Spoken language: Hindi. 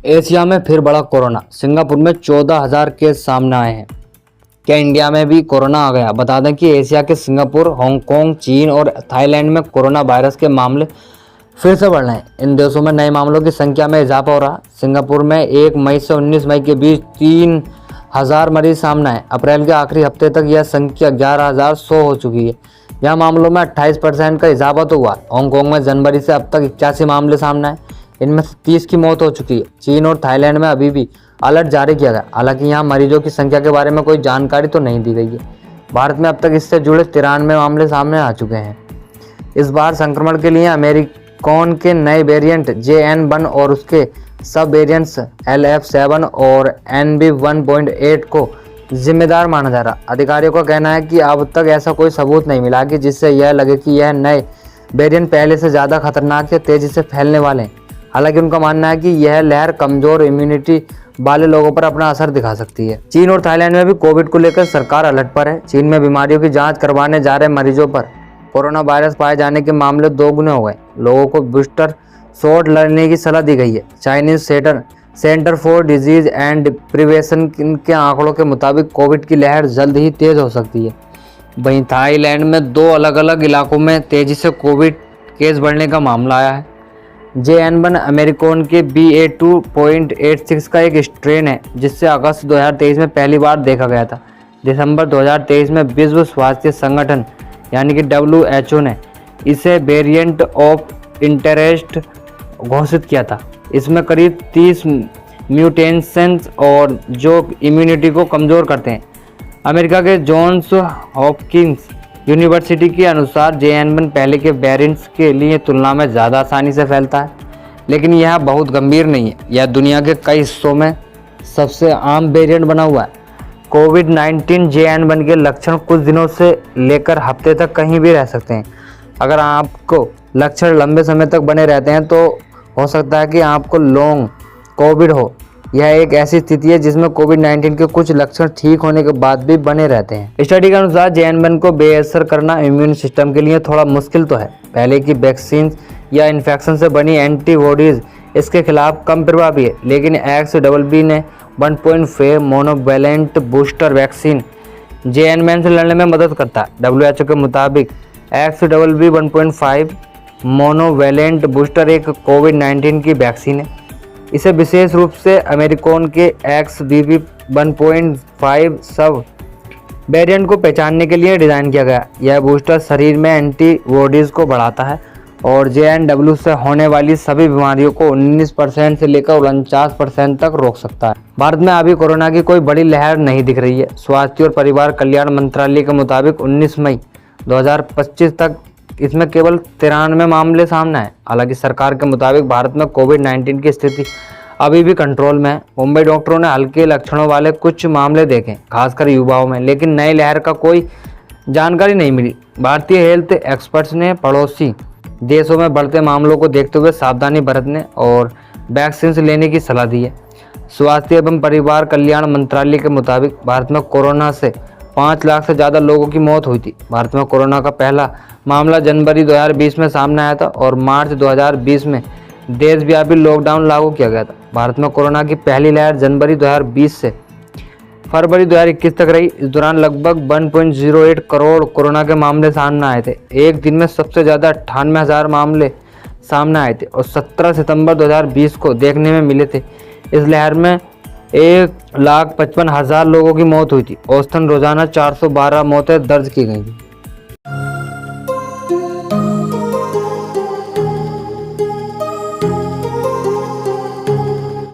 एशिया में फिर बढ़ा कोरोना। सिंगापुर में 14,000 केस सामने आए हैं। क्या इंडिया में भी कोरोना आ गया? बता दें कि एशिया के सिंगापुर, हांगकांग, चीन और थाईलैंड में कोरोना वायरस के मामले फिर से बढ़ रहे हैं। इन देशों में नए मामलों की संख्या में इजाफा हो रहा। सिंगापुर में 1 मई से 19 मई के बीच 3,000 मरीज सामने आए। अप्रैल के आखिरी हफ्ते तक यह संख्या 11,100 हो चुकी है। यह मामलों में 28% का इजाफा तो हुआ। हांगकांग में जनवरी से अब तक 81 मामले सामने आए, इनमें से 30 की मौत हो चुकी है। चीन और थाईलैंड में अभी भी अलर्ट जारी किया गया, हालांकि यहाँ मरीजों की संख्या के बारे में कोई जानकारी तो नहीं दी गई है। भारत में अब तक इससे जुड़े 93 मामले सामने आ चुके हैं। इस बार संक्रमण के लिए अमेरिकन के नए वेरिएंट JN1 और उसके सब वेरिएंट्स LF7 और NB1.8 को जिम्मेदार माना जा रहा। अधिकारियों का कहना है कि अब तक ऐसा कोई सबूत नहीं मिला कि जिससे यह लगे कि यह नए वेरिएंट पहले से ज़्यादा खतरनाक या तेज़ी से फैलने वाले हैं। हालांकि उनका मानना है कि यह लहर कमज़ोर इम्यूनिटी वाले लोगों पर अपना असर दिखा सकती है। चीन और थाईलैंड में भी कोविड को लेकर सरकार अलर्ट पर है। चीन में बीमारियों की जांच करवाने जा रहे मरीजों पर कोरोना वायरस पाए जाने के मामले 2 गुने हो गए। लोगों को बूस्टर शॉट लेने की सलाह दी गई है। Chinese centre for disease and prevention के आंकड़ों के मुताबिक कोविड की लहर जल्द ही तेज हो सकती है। वहीं थाईलैंड में 2 अलग अलग इलाकों में तेजी से कोविड केस बढ़ने का मामला आया है। JN1 अमेरिकन के BA.2.86 का एक स्ट्रेन है, जिससे अगस्त 2023 में पहली बार देखा गया था। दिसंबर 2023 में विश्व स्वास्थ्य संगठन यानी कि WHO ने इसे वेरिएंट ऑफ इंटरेस्ट घोषित किया था। इसमें करीब 30 म्यूटेशंस और जो इम्यूनिटी को कमज़ोर करते हैं। अमेरिका के जॉन्स हॉपकिंस यूनिवर्सिटी के अनुसार JN1 पहले के वेरिएंट्स के लिए तुलना में ज़्यादा आसानी से फैलता है, लेकिन यह बहुत गंभीर नहीं है। यह दुनिया के कई हिस्सों में सबसे आम वेरिएंट बना हुआ है। कोविड-19 JN1 के लक्षण कुछ दिनों से लेकर हफ्ते तक कहीं भी रह सकते हैं। अगर आपको लक्षण लंबे समय तक बने रहते हैं तो हो सकता है कि आपको लॉन्ग कोविड हो। यह एक ऐसी स्थिति है जिसमें कोविड-19 के कुछ लक्षण ठीक होने के बाद भी बने रहते हैं। स्टडी के अनुसार JN1 को बेअसर करना इम्यून सिस्टम के लिए थोड़ा मुश्किल तो है। पहले की वैक्सीन या इन्फेक्शन से बनी एंटीबॉडीज इसके खिलाफ कम प्रभावी है, लेकिन XBB ने 1.5 मोनोवैलेंट बूस्टर वैक्सीन JN1 से लड़ने में मदद करता है। WHO के मुताबिक XBB 1.5 मोनोवैलेंट बूस्टर एक कोविड-19 की वैक्सीन है। इसे विशेष रूप से अमेरिकन के XBB 1.5 सब वेरिएंट को पहचानने के लिए डिज़ाइन किया गया। यह बूस्टर शरीर में एंटीबॉडीज़ को बढ़ाता है और JN1 से होने वाली सभी बीमारियों को 19% से लेकर 49% तक रोक सकता है। भारत में अभी कोरोना की कोई बड़ी लहर नहीं दिख रही है। स्वास्थ्य और परिवार कल्याण मंत्रालय के मुताबिक 19 मई 2025 तक इसमें केवल 93 मामले सामने आए। हालांकि सरकार के मुताबिक भारत में कोविड-19 की स्थिति अभी भी कंट्रोल में है। मुंबई डॉक्टरों ने हल्के लक्षणों वाले कुछ मामले देखे, खासकर युवाओं में, लेकिन नई लहर का कोई जानकारी नहीं मिली। भारतीय हेल्थ एक्सपर्ट्स ने पड़ोसी देशों में बढ़ते मामलों को देखते हुए सावधानी बरतने और वैक्सीन लेने की सलाह दी है। स्वास्थ्य एवं परिवार कल्याण मंत्रालय के मुताबिक भारत में कोरोना से 5 लाख से ज़्यादा लोगों की मौत हुई थी। भारत में कोरोना का पहला मामला जनवरी 2020 में सामने आया था और मार्च 2020 में देशव्यापी लॉकडाउन लागू किया गया था। भारत में कोरोना की पहली लहर जनवरी 2020 से फरवरी 2021 तक रही। इस दौरान लगभग 1.08 करोड़ कोरोना के मामले सामने आए थे। एक दिन में सबसे ज़्यादा 98,000 मामले सामने आए थे और 17 सितंबर 2020 को देखने में मिले थे। इस लहर में 1,55,000 लोगों की मौत हुई थी। औसतन रोजाना 412 मौतें दर्ज की गई थी।